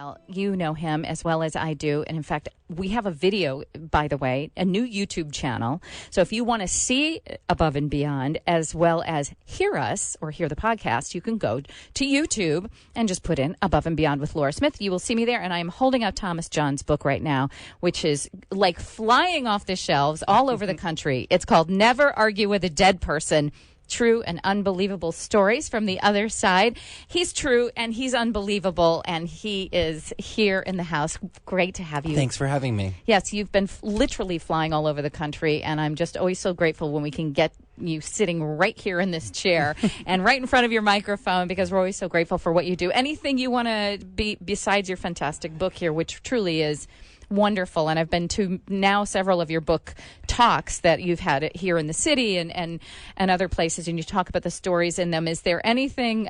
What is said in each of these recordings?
Well, you know him as well as I do. And in fact, we have a video, by the way, a new YouTube channel. So if you want to see Above and Beyond as well as hear us or hear the podcast, you can go to YouTube and just put in Above and Beyond with Laura Smith. You will see me there. And I am holding out Thomas John's book right now, which is like flying off the shelves all over the country. It's called Never Argue with a Dead Person. True and unbelievable stories from the other side. He's true and he's unbelievable, and he is here in the house. Great to have you. Thanks for having me. Yes, you've been literally flying all over the country, and I'm just always so grateful when we can get you sitting right here in this chair and right in front of your microphone, because we're always so grateful for what you do. Anything you want to be besides your fantastic book here, which truly is wonderful. And I've been to now several of your book talks that you've had here in the city and other places, and you talk about the stories in them. Is there anything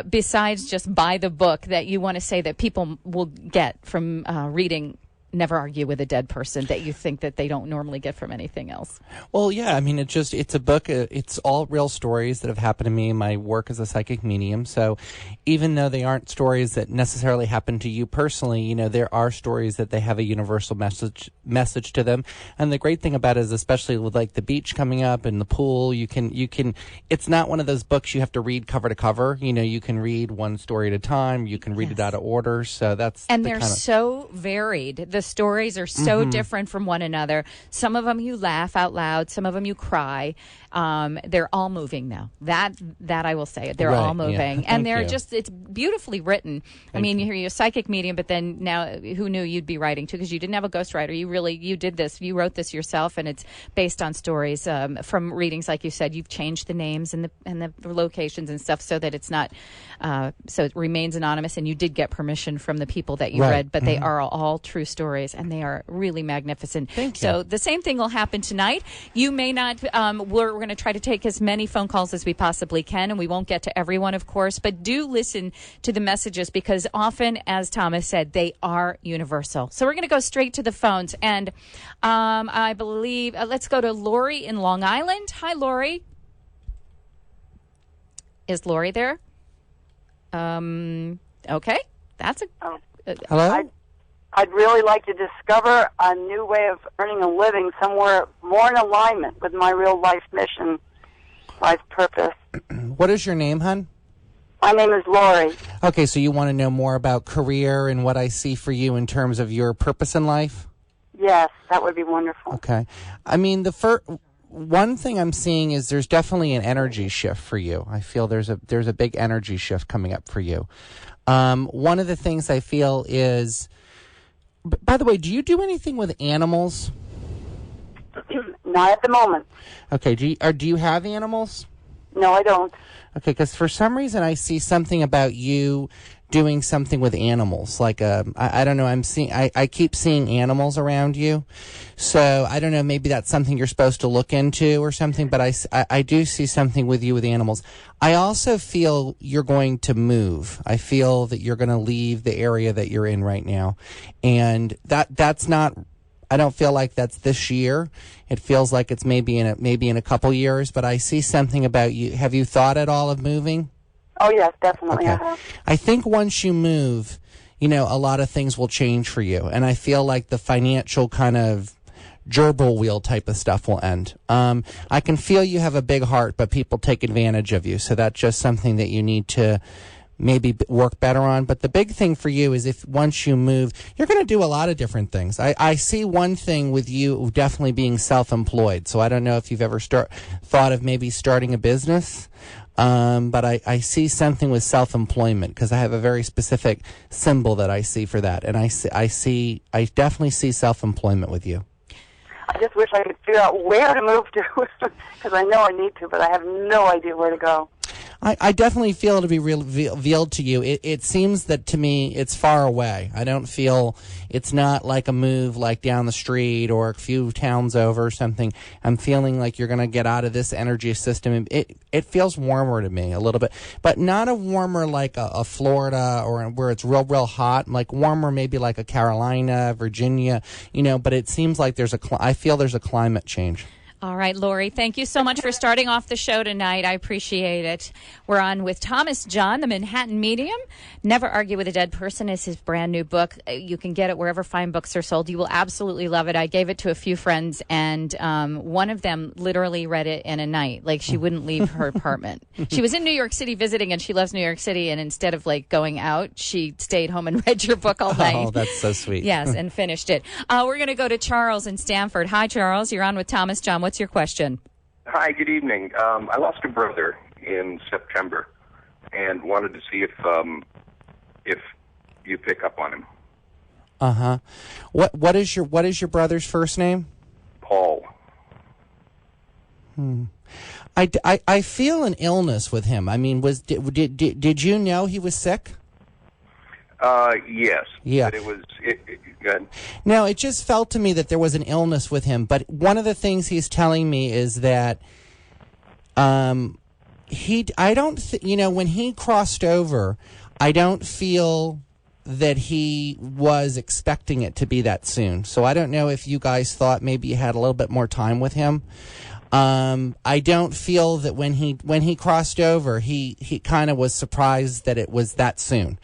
besides just buy the book that you want to say that people will get from reading Never Argue with a Dead Person that you think that they don't normally get from anything else? Well, yeah, I mean, it's a book. It's all real stories that have happened to me in my work as a psychic medium. So even though they aren't stories that necessarily happen to you personally, you know, there are stories that they have a universal message to them. And the great thing about it is, especially with like the beach coming up and the pool, you can, it's not one of those books you have to read cover to cover. You know, you can read one story at a time. You can read it out of order. So that's, and they're so varied. The stories are so different from one another. Some of them you laugh out loud. Some of them you cry. They're all moving now. That I will say. They're all moving. Yeah. And they're just, it's beautifully written. I mean, you're a psychic medium, but then now who knew you'd be writing too? Because you didn't have a ghostwriter. You did this. You wrote this yourself, and it's based on stories from readings. Like you said, you've changed the names and the locations and stuff so that it's not, so it remains anonymous, and you did get permission from the people that you read, but they are all true stories, and they are really magnificent. Thank you. So the same thing will happen tonight. You may not, we're going to try to take as many phone calls as we possibly can, and we won't get to everyone, of course, but do listen to the messages, because often, as Thomas said, they are universal. So we're going to go straight to the phones, and I believe, let's go to Lori in Long Island. Hi, Lori. Is Lori there? Okay. That's a... Hello? I'd really like to discover a new way of earning a living somewhere more in alignment with my real life mission, life purpose. What is your name, hon? My name is Lori. Okay, so you want to know more about career and what I see for you in terms of your purpose in life? Yes, that would be wonderful. Okay. I mean, the one thing I'm seeing is there's definitely an energy shift for you. I feel there's a big energy shift coming up for you. One of the things I feel is... By the way, do you do anything with animals? Not at the moment. Okay. Do you have animals? No, I don't. Okay, because for some reason I see something about you doing something with animals. Like I don't know. I keep seeing animals around you, so I don't know. Maybe that's something you're supposed to look into or something. But I do see something with you with animals. I also feel you're going to move. I feel that you're going to leave the area that you're in right now, and that's not. I don't feel like that's this year. It feels like it's maybe in a couple years. But I see something about you. Have you thought at all of moving? Oh, yes, definitely. Okay. I think once you move, you know, a lot of things will change for you. And I feel like the financial kind of gerbil wheel type of stuff will end. I can feel you have a big heart, but people take advantage of you. So that's just something that you need to maybe work better on. But the big thing for you is if once you move, you're going to do a lot of different things. I see one thing with you definitely being self-employed. So I don't know if you've ever thought of maybe starting a business. But I see something with self-employment because I have a very specific symbol that I see for that. And I definitely see self-employment with you. I just wish I could figure out where to move to because I know I need to, but I have no idea where to go. I definitely feel it'll be revealed to you. It seems that to me it's far away. I don't feel it's not like a move like down the street or a few towns over or something. I'm feeling like you're going to get out of this energy system. It feels warmer to me a little bit, but not a warmer like a Florida or where it's real hot, like warmer maybe like a Carolina, Virginia, you know, but it seems like I feel there's a climate change. All right, Lori, thank you so much for starting off the show tonight. I appreciate it. We're on with Thomas John, the Manhattan Medium. Never Argue with a Dead Person is his brand new book. You can get it wherever fine books are sold. You will absolutely love it. I gave it to a few friends, and one of them literally read it in a night. Like, she wouldn't leave her apartment. She was in New York City visiting, and she loves New York City, and instead of, like, going out, she stayed home and read your book all night. Oh, that's so sweet. Yes, and finished it. We're going to go to Charles in Stamford. Hi, Charles. You're on with Thomas John. What's your question? Hi, good evening. I lost a brother in September and wanted to see if you pick up on him. Uh-huh. What is your brother's first name? Paul. I feel an illness with him. I mean, did you know he was sick? Yes. Yeah. But good. No, it just felt to me that there was an illness with him. But one of the things he's telling me is that when he crossed over, I don't feel that he was expecting it to be that soon. So I don't know if you guys thought maybe you had a little bit more time with him. I don't feel that when he crossed over, he kind of was surprised that it was that soon.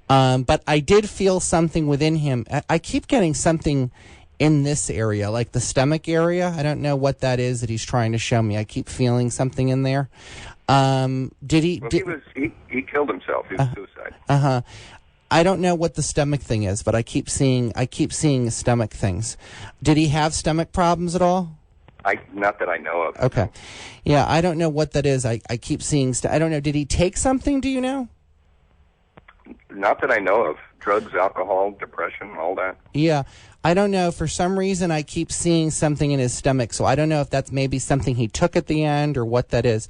But I did feel something within him. I keep getting something in this area, like the stomach area. I don't know what that is that he's trying to show me. I keep feeling something in there. He killed himself. He was suicide. I don't know what the stomach thing is, but I keep seeing stomach things. Did he have stomach problems at all? Not that I know of. Okay. Yeah, I don't know what that is. I keep seeing I don't know. Did he take something? Do you know? Not that I know of. Drugs, alcohol, depression, all that. Yeah. I don't know. For some reason, I keep seeing something in his stomach, so I don't know if that's maybe something he took at the end or what that is.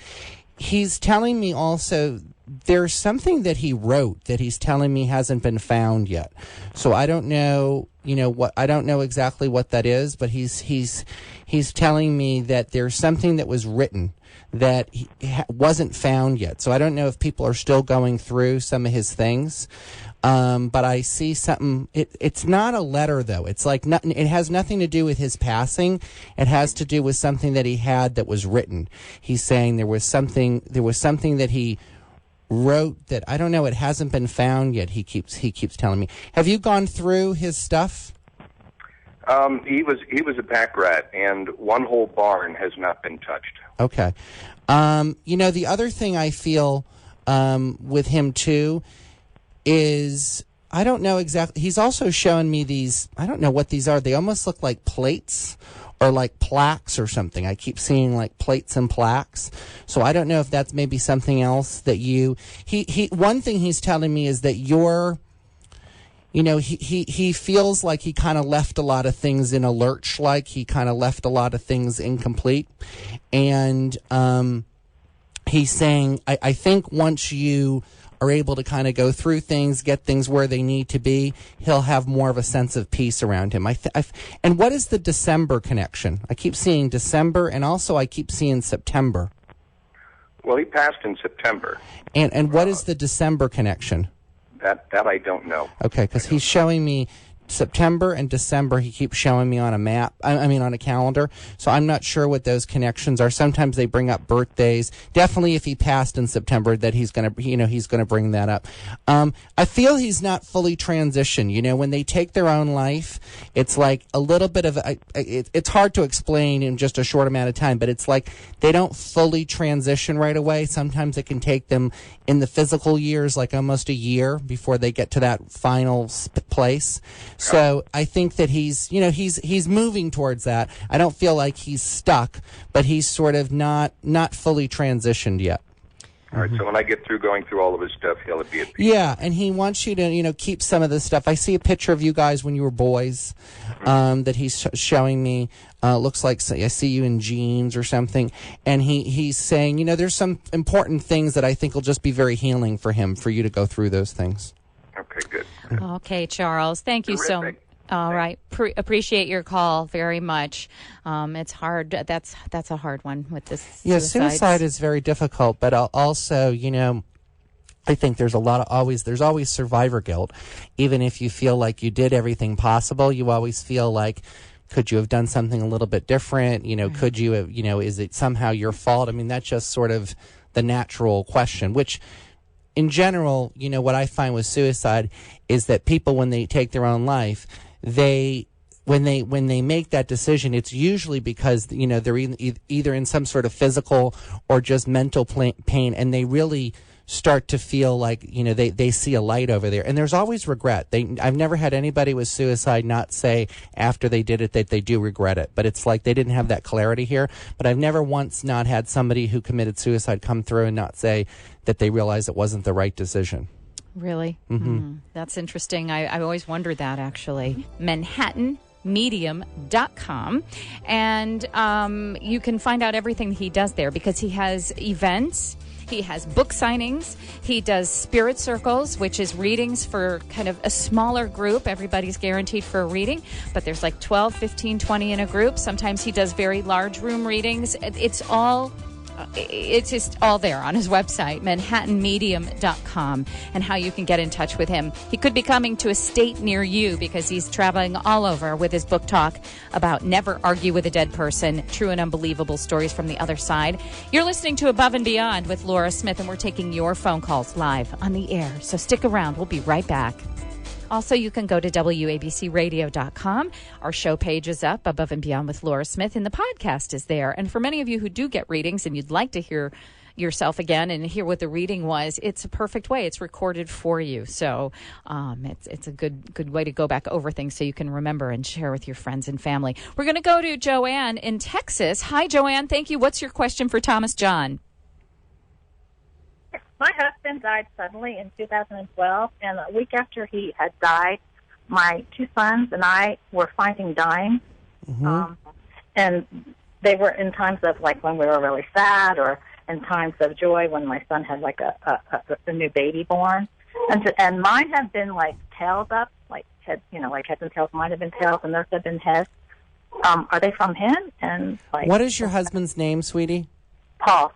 He's telling me also there's something that he wrote that he's telling me hasn't been found yet. So I don't know, I don't know exactly what that is, but he's telling me that there's something that was written that wasn't found yet. So I don't know if people are still going through some of his things. But I see something. It's not a letter though. It's like it has nothing to do with his passing. It has to do with something that he had that was written. He's saying there was something that he wrote that I don't know. It hasn't been found yet. He keeps telling me. Have you gone through his stuff? He was a pack rat, and one whole barn has not been touched. Okay. The other thing I feel with him too is I don't know exactly. He's also showing me these. I don't know what these are. They almost look like plates or like plaques or something. I keep seeing like plates and plaques. So I don't know if that's maybe something else that you. One thing he's telling me is that you're. He feels like he kind of left a lot of things in a lurch, like he kind of left a lot of things incomplete. And he's saying, I think once you are able to kind of go through things, get things where they need to be, he'll have more of a sense of peace around him. And what is the December connection? I keep seeing December, and also I keep seeing September. Well, he passed in September. And what is the December connection? That I don't know. Okay, because he's showing me September and December. He keeps showing me on a map. On a calendar. So I'm not sure what those connections are. Sometimes they bring up birthdays. Definitely, if he passed in September, that he's gonna bring that up. I feel he's not fully transitioned. When they take their own life, it's like a little bit of. It's hard to explain in just a short amount of time, but it's like they don't fully transition right away. Sometimes it can take them in the physical years, like almost a year before they get to that final place. So I think that he's moving towards that. I don't feel like he's stuck, but he's sort of not fully transitioned yet. All right, so when I get through going through all of his stuff, he'll be at peace. Yeah, and he wants you to, keep some of this stuff. I see a picture of you guys when you were boys that he's showing me. Looks like I see you in jeans or something. And he's saying, there's some important things that I think will just be very healing for him, for you to go through those things. Okay, good. Okay, Charles. Thank you so much. All right. Appreciate your call very much. It's hard. That's a hard one with this. Yeah, suicide is very difficult, but also, I think there's always survivor guilt. Even if you feel like you did everything possible, you always feel like could you have done something a little bit different? Could you have, is it somehow your fault? I mean, that's just sort of the natural question, which in general, what I find with suicide is that people, when they take their own life, when they make that decision, it's usually because, they're either in some sort of physical or just mental pain, and they really start to feel like, they see a light over there. And there's always regret. I've never had anybody with suicide not say after they did it that they do regret it. But it's like they didn't have that clarity here. But I've never once not had somebody who committed suicide come through and not say that they realized it wasn't the right decision. Really? Mm-hmm. That's interesting. I always wondered that, actually. ManhattanMedium.com. And you can find out everything he does there, because he has events. He has book signings. He does spirit circles, which is readings for kind of a smaller group. Everybody's guaranteed for a reading, but there's like 12, 15, 20 in a group. Sometimes he does very large room readings. It's just all there on his website, ManhattanMedium.com, and how you can get in touch with him. He could be coming to a state near you, because he's traveling all over with his book talk about Never Argue with a Dead Person, True and Unbelievable Stories from the Other Side. You're listening to Above and Beyond with Laura Smith, and we're taking your phone calls live on the air. So stick around. We'll be right back. Also, you can go to WABCRadio.com. Our show page is up, Above and Beyond with Laura Smith, and the podcast is there. And for many of you who do get readings and you'd like to hear yourself again and hear what the reading was, it's a perfect way. It's recorded for you. So it's a good way to go back over things so you can remember and share with your friends and family. We're going to go to Joanne in Texas. Hi, Joanne. Thank you. What's your question for Thomas John? My husband died suddenly in 2012, and a week after he had died, my two sons and I were finding dimes. Mm-hmm. And they were in times of, like, when we were really sad, or in times of joy when my son had, like, a new baby born. And mine have been, like, tails up, like heads, like heads and tails. Mine have been tails, and theirs have been heads. Are they from him? And like, what is your husband's name, sweetie? Paul.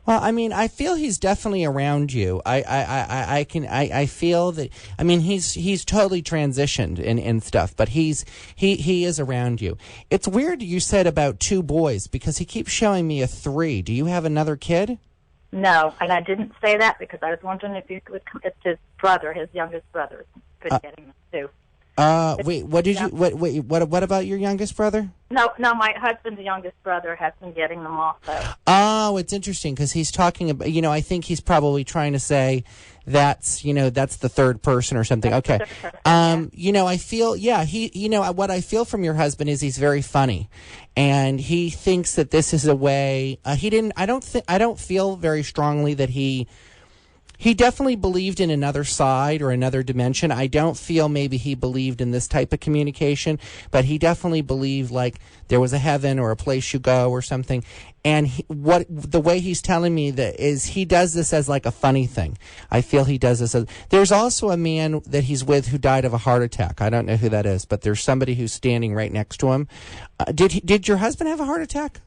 Well, I mean, I feel he's definitely around you. I feel that. I mean, he's totally transitioned and stuff, but he is around you. It's weird you said about 2 boys, because he keeps showing me a 3. Do you have another kid? No, and I didn't say that because I was wondering if you could. It's his brother, his youngest brother. Could get him too. Wait, what did you? What about your youngest brother? No, my husband's youngest brother has been getting them also. Oh, it's interesting because he's talking about, I think he's probably trying to say that's the third person or something. That's okay. I feel, what I feel from your husband is he's very funny, and he thinks that this is a way, I don't feel very strongly that he definitely believed in another side or another dimension. I don't feel maybe he believed in this type of communication, but he definitely believed like there was a heaven or a place you go or something. And the way he's telling me that is he does this as like a funny thing. I feel he does this as. There's also a man that he's with who died of a heart attack. I don't know who that is, but there's somebody who's standing right next to him. Did your husband have a heart attack?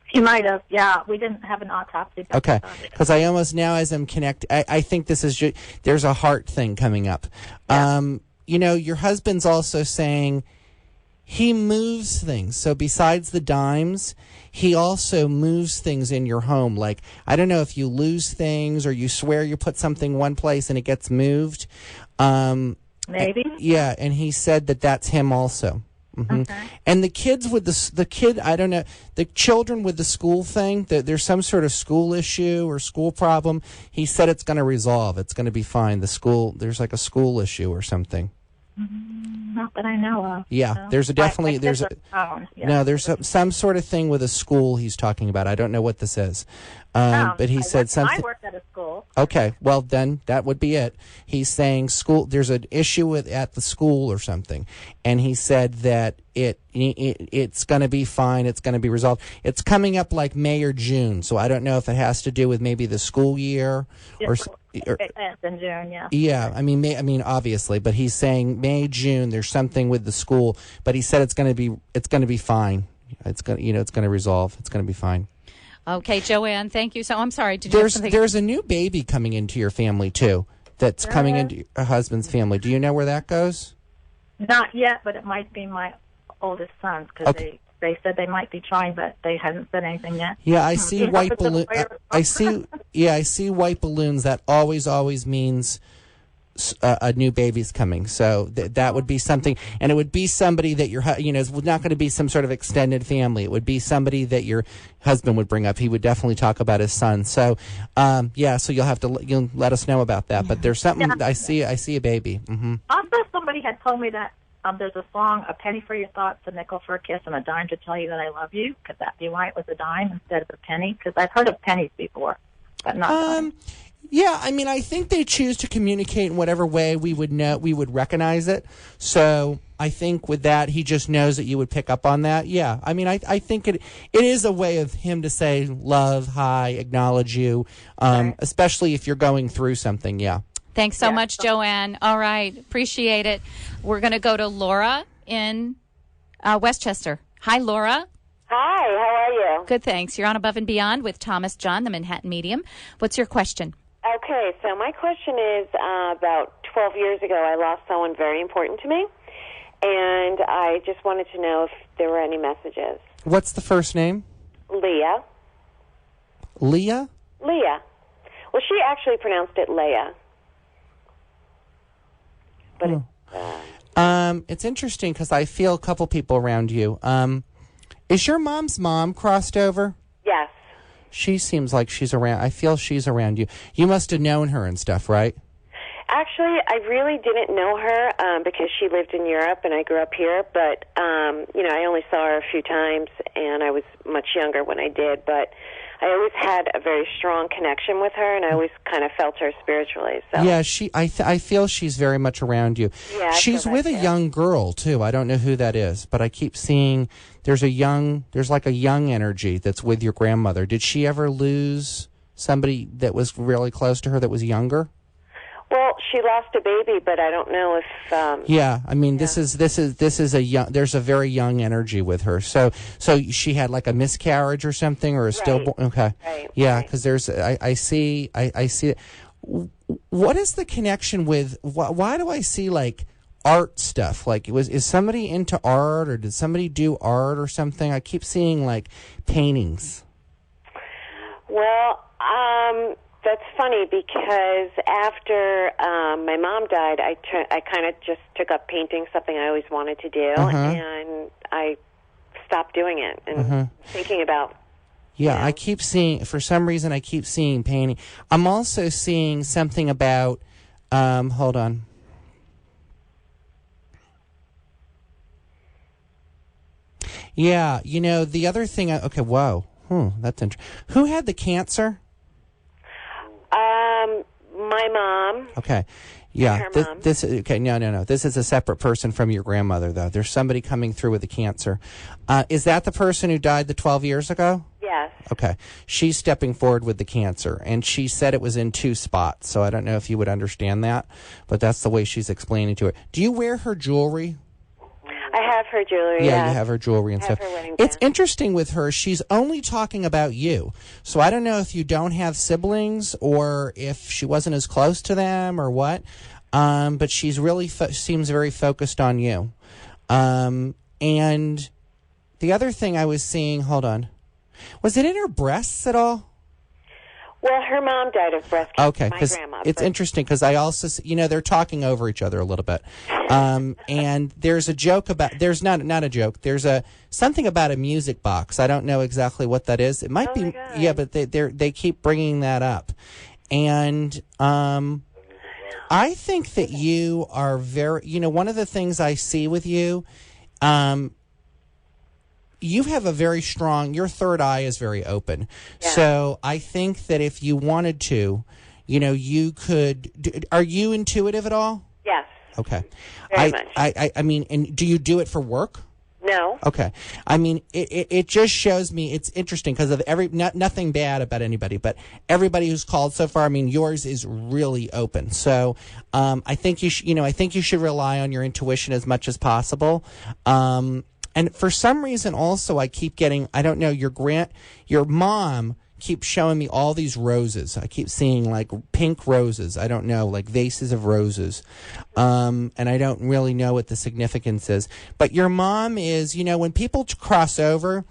He might have, yeah. We didn't have an autopsy. Okay, because I almost now, as I'm I think this is there's a heart thing coming up. Yeah. Your husband's also saying he moves things. So besides the dimes, he also moves things in your home. Like, I don't know if you lose things or you swear you put something one place and it gets moved. Maybe. Yeah, and he said that that's him also. Mm-hmm. Okay. And the kids with I don't know, the children with the school thing, there's some sort of school issue or school problem. He said it's going to resolve. It's going to be fine. There's like a school issue or something. Not that I know of. Yeah, no. there's some sort of thing with a school he's talking about. I don't know what this is. But he said something. I worked at a school. Okay, well then that would be it. He's saying school. There's an issue at the school or something, and he said that it's going to be fine. It's going to be resolved. It's coming up like May or June, so I don't know if it has to do with maybe the school year or. It's in June, yeah. Yeah, I mean, obviously, but he's saying May, June. There's something with the school, but he said it's going to be fine. It's going to resolve. It's going to be fine. Okay, Joanne, thank you. So I'm sorry. Did you have something? There's a new baby coming into your family too. that's coming into her husband's family. Do you know where that goes? Not yet, but it might be my oldest sons because they said they might be trying, but they haven't said anything yet. Yeah, I see white balloons. I see white balloons. That always means a new baby's coming. So that would be something, and it would be somebody that it's not going to be some sort of extended family. It would be somebody that your husband would bring up. He would definitely talk about his son. So, so you'll have to you'll let us know about that. But there's something I see a baby. Mm-hmm. Also, somebody had told me that there's a song, "A penny for your thoughts, a nickel for a kiss, and a dime to tell you that I love you." Could that be why it was a dime instead of a penny? Because I've heard of pennies before, but not dimes. Yeah, I mean, I think they choose to communicate in whatever way we would recognize it. So I think with that, he just knows that you would pick up on that. Yeah, I mean, I think it is a way of him to say love, hi, acknowledge you, especially if you're going through something. Yeah. Thanks so much, Joanne. All right. Appreciate it. We're going to go to Laura in Westchester. Hi, Laura. Hi, how are you? Good, thanks. You're on Above and Beyond with Thomas John, the Manhattan Medium. What's your question? Okay, so my question is about 12 years ago, I lost someone very important to me, and I just wanted to know if there were any messages. What's the first name? Leah. Leah? Leah. Well, she actually pronounced it Leia. But it's interesting because I feel a couple people around you. Is your mom's mom crossed over? Yes. She seems like she's around. I feel she's around you. You must have known her and stuff, right? Actually, I really didn't know her because she lived in Europe and I grew up here. But, I only saw her a few times, and I was much younger when I did. But I always had a very strong connection with her, and I always kind of felt her spiritually. So. Yeah, I feel she's very much around you. Yeah, she's with a young girl, too. I don't know who that is, but I keep seeing there's like a young energy that's with your grandmother. Did she ever lose somebody that was really close to her that was younger? Well, she lost a baby, but I don't know if. Yeah, I mean, this is a young. There's a very young energy with her. So she had like a miscarriage or something, or a stillborn. Okay. Right. Yeah, because there's I see. What is the connection with? Why do I see like art stuff? Like, is somebody into art, or did somebody do art or something? I keep seeing like paintings. Well, that's funny because after my mom died, I kind of just took up painting, something I always wanted to do, and I stopped doing it and thinking about. Yeah, I keep seeing, for some reason, I keep seeing painting. I'm also seeing something about, hold on. Yeah, the other thing, okay, whoa. That's interesting. Who had the cancer? My mom. Okay. Yeah. Her mom. Okay. No. This is a separate person from your grandmother, though. There's somebody coming through with the cancer. Is that the person who died the 12 years ago? Yes. Okay. She's stepping forward with the cancer, and she said it was in 2 spots, so I don't know if you would understand that, but that's the way she's explaining to it. Do you wear her jewelry? I have her jewelry. Yeah, you have her jewelry and stuff. It's interesting with her. She's only talking about you. So I don't know if you don't have siblings or if she wasn't as close to them or what. But she's really seems very focused on you. And the other thing I was seeing, hold on. Was it in her breasts at all? Well, her mom died of breast cancer. Okay, my grandma. It's interesting because I also, they're talking over each other a little bit, and there's a joke about. There's not a joke. There's something about a music box. I don't know exactly what that is. It might be, yeah, but they keep bringing that up, and I think that you are very. One of the things I see with you, you have a very strong, your third eye is very open. Yeah. So I think that if you wanted to, you could, are you intuitive at all? Yes. Okay. Very much. I mean, and do you do it for work? No. Okay. I mean, it just shows me, it's interesting because of nothing bad about anybody, but everybody who's called so far, I mean, yours is really open. So, I think you should rely on your intuition as much as possible. And for some reason also I keep getting, I don't know, your mom keeps showing me all these roses. I keep seeing like pink roses. I don't know, like vases of roses. And I don't really know what the significance is. But your mom is, when people cross over,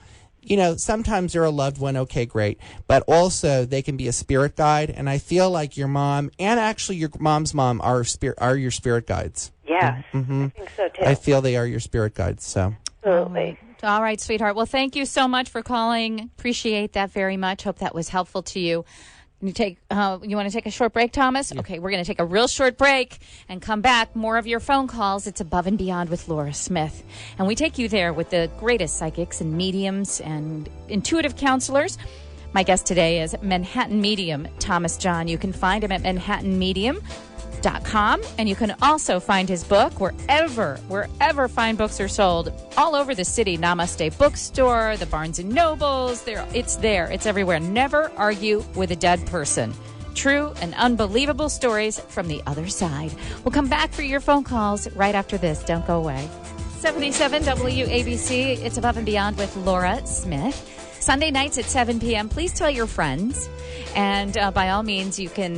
sometimes they're a loved one, okay, great. But also they can be a spirit guide. And I feel like your mom and actually your mom's mom are your spirit guides. Yes, Mm-hmm. I think so too. I feel they are your spirit guides. So Absolutely. All right, sweetheart. Well, thank you so much for calling. Appreciate that very much. Hope that was helpful to you. You want to take a short break, Thomas? Yeah. Okay, we're going to take a real short break and come back. More of your phone calls. It's Above and Beyond with Laura Smith. And we take you there with the greatest psychics and mediums and intuitive counselors. My guest today is Manhattan Medium, Thomas John. You can find him at manhattanmedium.com, and you can also find his book wherever fine books are sold all over the city. Namaste Bookstore, the Barnes and Nobles, it's everywhere. Never argue with a dead person. True and unbelievable stories from the other side. We'll come back for your phone calls right after this. Don't go away. 77 WABC, it's Above and Beyond with Laura Smith. Sunday nights at 7 p.m. Please tell your friends. And by all means, you can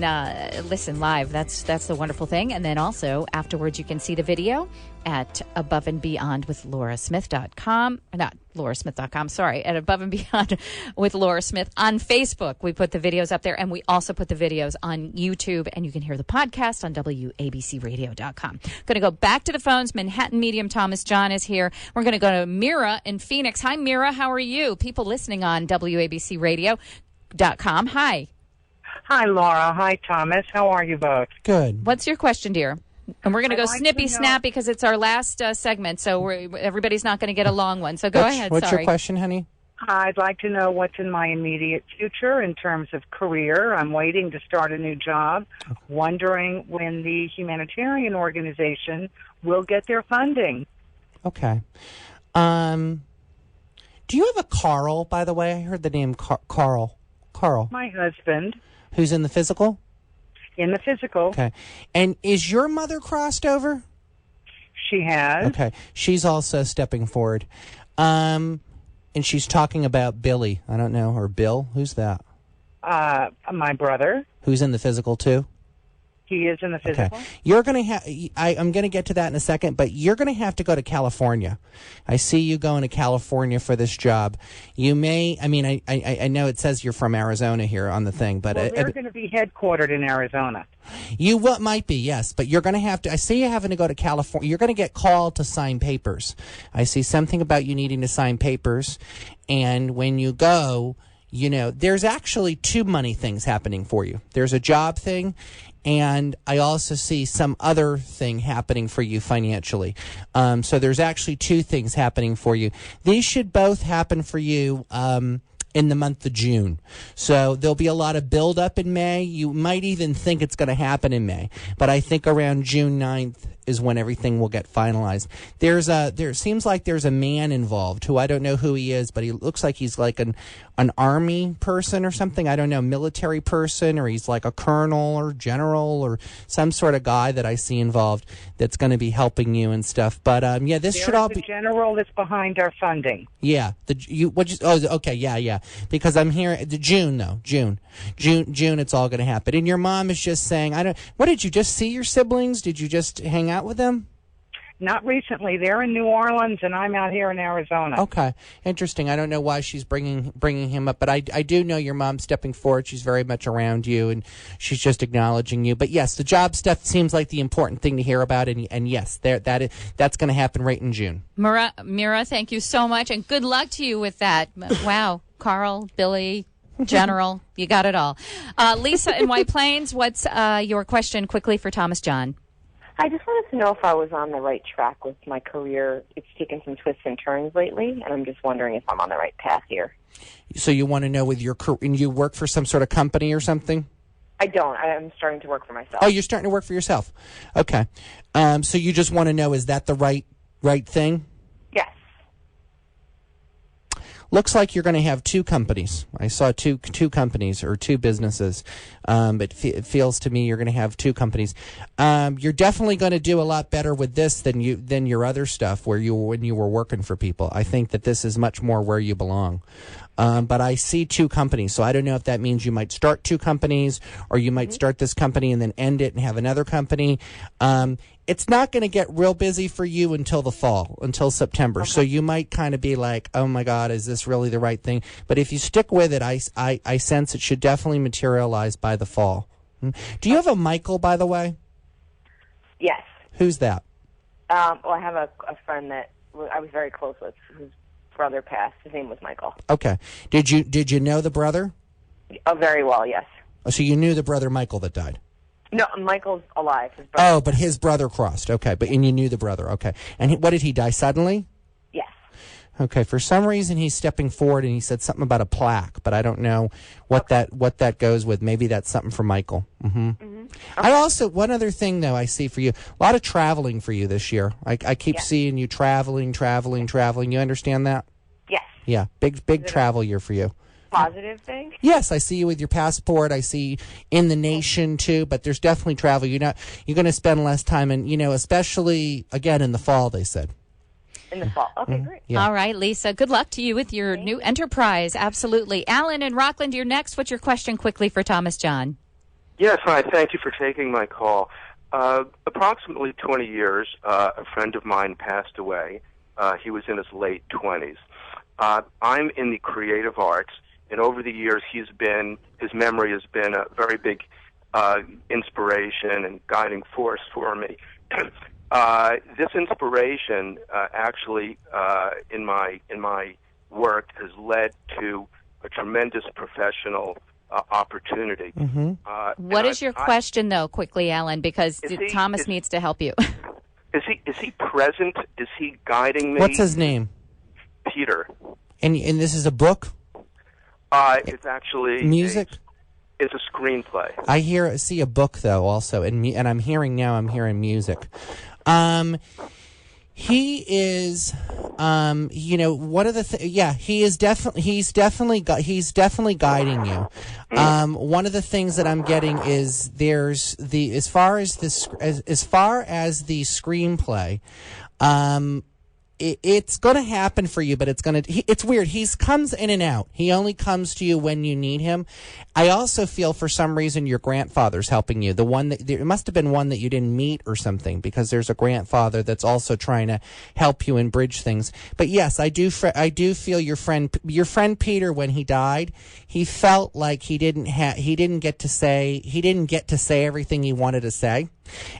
listen live. That's the wonderful thing. And then also, afterwards, you can see the video at Above and Beyond with LauraSmith.com. Not LauraSmith.com, sorry. At Above and Beyond with Laura Smith on Facebook. We put the videos up there, and we also put the videos on YouTube, and you can hear the podcast on WABCRadio.com. Going to go back to the phones. Manhattan Medium Thomas John is here. We're going to go to Mira in Phoenix. Hi, Mira. How are you? People listening on WABCRadio.com. Hi. Hi, Laura. Hi, Thomas. How are you both? Good. What's your question, dear? And we're going to go snippy-snap because it's our last segment, so everybody's not going to get a long one. So go ahead. What's your question, honey? I'd like to know what's in my immediate future in terms of career. I'm waiting to start a new job, wondering when the humanitarian organization will get their funding. Okay. Do you have a Carl, by the way? I heard the name Carl. Carl. My husband. Who's in the physical? In the physical. Okay. And is your mother crossed over? She has. Okay. She's also stepping forward. And she's talking about Billy. I don't know. Or Bill. Who's that? My brother. Who's in the physical, too? He is in the physical. Okay. You're going to have, I'm going to get to that in a second, but you're going to have to go to California. I see you going to California for this job. You may, I know it says you're from Arizona here on the thing, but... Well, they're going to be headquartered in Arizona. You might be, yes, but you're going to have to, I see you having to go to California. You're going to get called to sign papers. I see something about you needing to sign papers, and when you go, there's actually two money things happening for you. There's a job thing, and I also see some other thing happening for you financially. So there's actually two things happening for you. These should both happen for you in the month of June. So there'll be a lot of build-up in May. You might even think it's going to happen in May. But I think around June 9th is when everything will get finalized. There seems like there's a man involved who I don't know who he is, but he looks like he's like an army person or something. I don't know, military person, or he's like a colonel or general or some sort of guy that I see involved that's going to be helping you and stuff. But this should all be the general that's behind our funding. Yeah, okay, yeah. Because I'm here June. It's all going to happen. And your mom is just saying, what did you just see your siblings? Did you just hang out with them? Not recently. They're in New Orleans, and I'm out here in Arizona. Okay, interesting. I don't know why she's bringing him up, but I do know your mom's stepping forward. She's very much around you, and she's just acknowledging you. But yes, the job stuff seems like the important thing to hear about, and yes, that's going to happen right in June. Mira, thank you so much, and good luck to you with that. Wow, Carl, Billy, General, you got it all. Lisa in White Plains, what's your question quickly for Thomas John? I just wanted to know if I was on the right track with my career. It's taken some twists and turns lately, and I'm just wondering if I'm on the right path here. So you want to know with your career, and you work for some sort of company or something? I don't. I'm starting to work for myself. Oh, you're starting to work for yourself. Okay. So you just want to know, is that the right thing? Yes. Looks like you're going to have two companies. I saw two companies or two businesses. It feels to me you're going to have two companies. You're definitely going to do a lot better with this than your other stuff when you were working for people. I think that this is much more where you belong. But I see 2 companies, so I don't know if that means you might start 2 companies or you might start this company and then end it and have another company. It's not going to get real busy for you until the fall, until September. Okay. So you might kind of be like, oh, my God, is this really the right thing? But if you stick with it, I sense it should definitely materialize by the fall. Do you have a Michael, by the way? Yes. Who's that? Well, I have a friend that I was very close with, whose brother passed. His name was Michael. Okay. Did you know the brother? Oh, very well, yes. Oh, so you knew the brother Michael that died? No, Michael's alive. His brother. Oh, but his brother crossed. Okay, and you knew the brother. Okay. And what did he die suddenly? Yes. Okay. For some reason, he's stepping forward, and he said something about a plaque, but I don't know what that goes with. Maybe that's something for Michael. Mm-hmm. Mm-hmm. Okay. One other thing, though, I see for you, a lot of traveling for you this year. I keep seeing you traveling. You understand that? Yes. Yeah, big travel year for you. Positive thing? Yes, I see you with your passport. I see in the nation too, but there's definitely travel. You're going to spend less time, and especially again in the fall. They said. In the fall. Okay, great. Yeah. All right, Lisa. Good luck to you with your new enterprise. Absolutely. Alan and Rockland, you're next. What's your question quickly for Thomas John? Yes, hi. Thank you for taking my call. Approximately 20 years, a friend of mine passed away. He was in his late 20s. I'm in the creative arts. And over the years, his memory has been a very big inspiration and guiding force for me. This inspiration, actually, in my work, has led to a tremendous professional opportunity. Mm-hmm. What is your question, though, quickly, Alan? Because Thomas needs to help you. Is he present? Is he guiding me? What's his name? Peter. And this is a book? It's actually music. It's a screenplay. I see a book though also, and I'm hearing music. He is, one of the he's definitely guiding you. One of the things that I'm getting is there's as far as the screenplay, it's going to happen for you, but it's weird. He comes in and out. He only comes to you when you need him. I also feel for some reason your grandfather's helping you. It must have been one that you didn't meet or something, because there's a grandfather that's also trying to help you and bridge things. But yes, I do feel your friend Peter, when he died, he felt like he didn't get to say everything he wanted to say.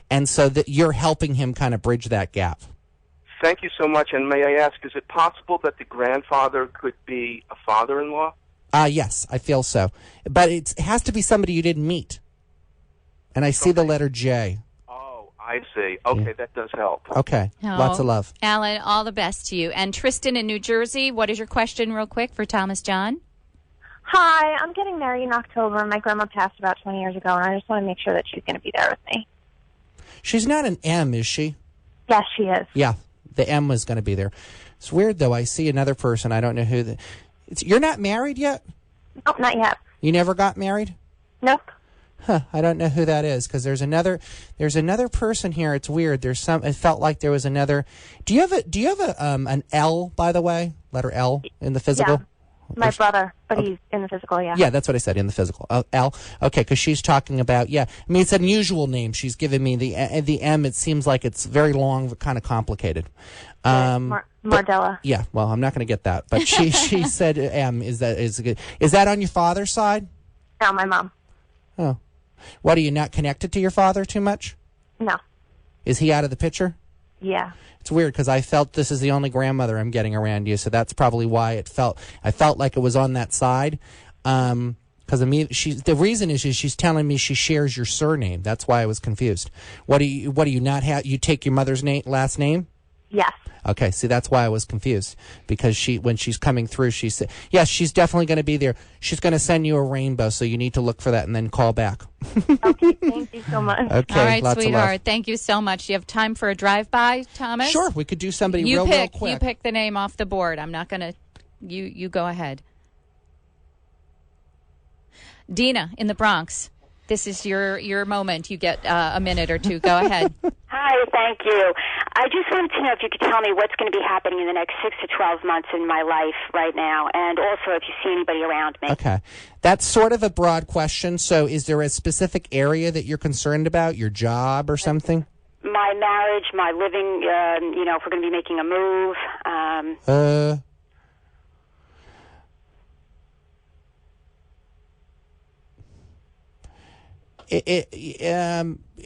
And so that you're helping him kind of bridge that gap. Thank you so much. And may I ask, is it possible that the grandfather could be a father-in-law? Yes, I feel so. But it has to be somebody you didn't meet. And I see the letter J. Oh, I see. Okay, that does help. Okay, lots of love. Alan, all the best to you. And Tristan in New Jersey, what is your question real quick for Thomas John? Hi, I'm getting married in October. My grandma passed about 20 years ago, and I just want to make sure that she's going to be there with me. She's not an M, is she? Yes, she is. Yeah. The M was going to be there. It's weird, though. I see another person. I don't know who. You're not married yet? Oh, not yet. You never got married? Nope. Huh. I don't know who that is, because there's another person here. It's weird. It felt like there was another. Do you have an L, by the way? Letter L in the physical? Yeah. My brother, but he's in the physical, yeah. Yeah, that's what I said, in the physical. L. Okay, because she's talking about, I mean, it's an unusual name. She's given me the M. It seems like it's very long, but kind of complicated. Mardella. Yeah, well, I'm not going to get that. But she said M. Is that on your father's side? No, my mom. Oh. What, are you not connected to your father too much? No. Is he out of the picture? Yeah. It's weird, because I felt this is the only grandmother I'm getting around you, so that's probably why I felt like it was on that side. Because the reason is she's telling me she shares your surname. That's why I was confused. What do you not have? You take your mother's last name? Yes. Okay, see, that's why I was confused, because when she's coming through, she said, yes, she's definitely going to be there. She's going to send you a rainbow, so you need to look for that and then call back. Okay, thank you so much. Okay, all right, lots sweetheart. Of love. Thank you so much. Do you have time for a drive-by, Thomas? Sure, we could do somebody real quick. You pick the name off the board. I'm not going to. You go ahead. Dina in the Bronx. This is your moment. You get a minute or two. Go ahead. Hi, thank you. I just wanted to know if you could tell me what's going to be happening in the next 6 to 12 months in my life right now, and also if you see anybody around me. Okay. That's sort of a broad question. So is there a specific area that you're concerned about, your job or something? My marriage, my living, if we're going to be making a move.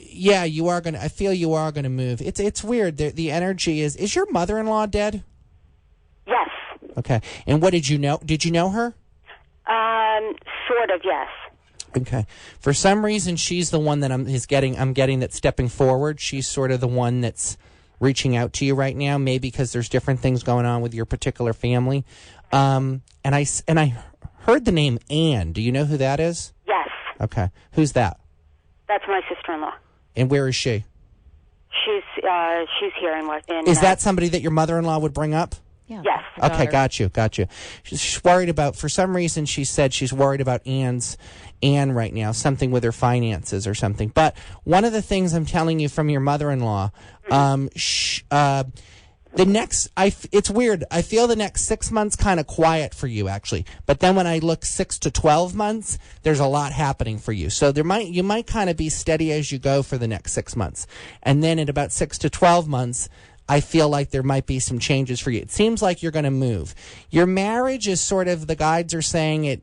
Yeah, you are gonna. I feel you are gonna move. It's weird. The energy is your mother-in-law dead? Yes. Okay. And what did you know? Did you know her? Sort of, yes. Okay. For some reason, she's the one that I'm getting that's stepping forward. She's sort of the one that's reaching out to you right now. Maybe because there's different things going on with your particular family. And I heard the name Anne. Do you know who that is? Yes. Okay. Who's that? That's my sister-in-law. And where is she? She's here in Is that somebody that your mother-in-law would bring up? Yeah. Yes. Okay, got you. She's worried about, for some reason she said she's worried about Anne right now, something with her finances or something. But one of the things I'm telling you from your mother-in-law, it's weird. I feel the next 6 months kind of quiet for you, actually. But then when I look 6 to 12 months, there's a lot happening for you. So you might kind of be steady as you go for the next 6 months. And then in about 6 to 12 months, I feel like there might be some changes for you. It seems like you're going to move. Your marriage is sort of, the guides are saying it.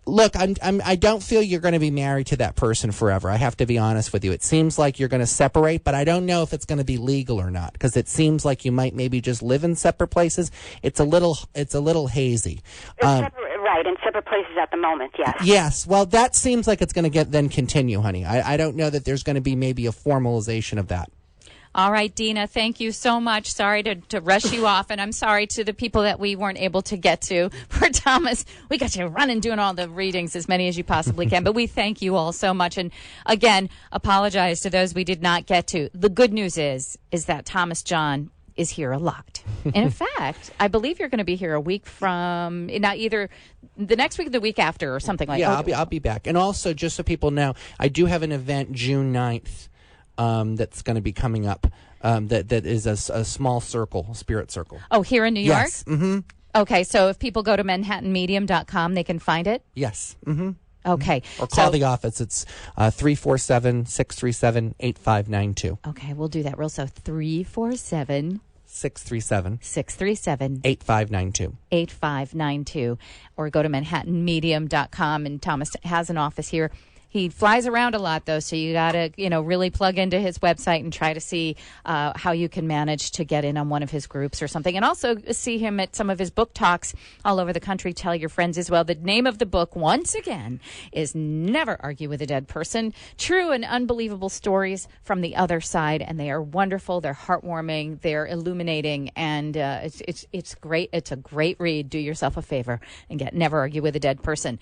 Look, I don't feel you're going to be married to that person forever. I have to be honest with you. It seems like you're going to separate, but I don't know if it's going to be legal or not, because it seems like you might maybe just live in separate places. It's a little hazy. Right, in separate places at the moment, yes. Yes, well, that seems like it's going to then continue, honey. I don't know that there's going to be maybe a formalization of that. All right, Dina, thank you so much. Sorry to rush you off, and I'm sorry to the people that we weren't able to get to. For Thomas, we got you running, doing all the readings, as many as you possibly can. But we thank you all so much. And again, apologize to those we did not get to. The good news is that Thomas John is here a lot. And in fact, I believe you're going to be here a week from, not either the next week or the week after or something like that. Yeah, I'll be back. And also, just so people know, I do have an event June 9th. That's going to be coming up. That is a small circle, spirit circle. Oh, here in New York? Yes. Mm-hmm. Okay, so if people go to manhattanmedium.com, they can find it? Yes. Mm-hmm. Okay. Or call the office. It's 347-637-8592. Okay, we'll do that real slow. 347 637 8592. 8592. Or go to manhattanmedium.com, and Thomas has an office here. He flies around a lot, though, so you got to, really plug into his website and try to see how you can manage to get in on one of his groups or something. And also see him at some of his book talks all over the country. Tell your friends as well. The name of the book, once again, is Never Argue with a Dead Person. True and unbelievable stories from the other side, and they are wonderful. They're heartwarming. They're illuminating, and it's great. It's a great read. Do yourself a favor and get Never Argue with a Dead Person.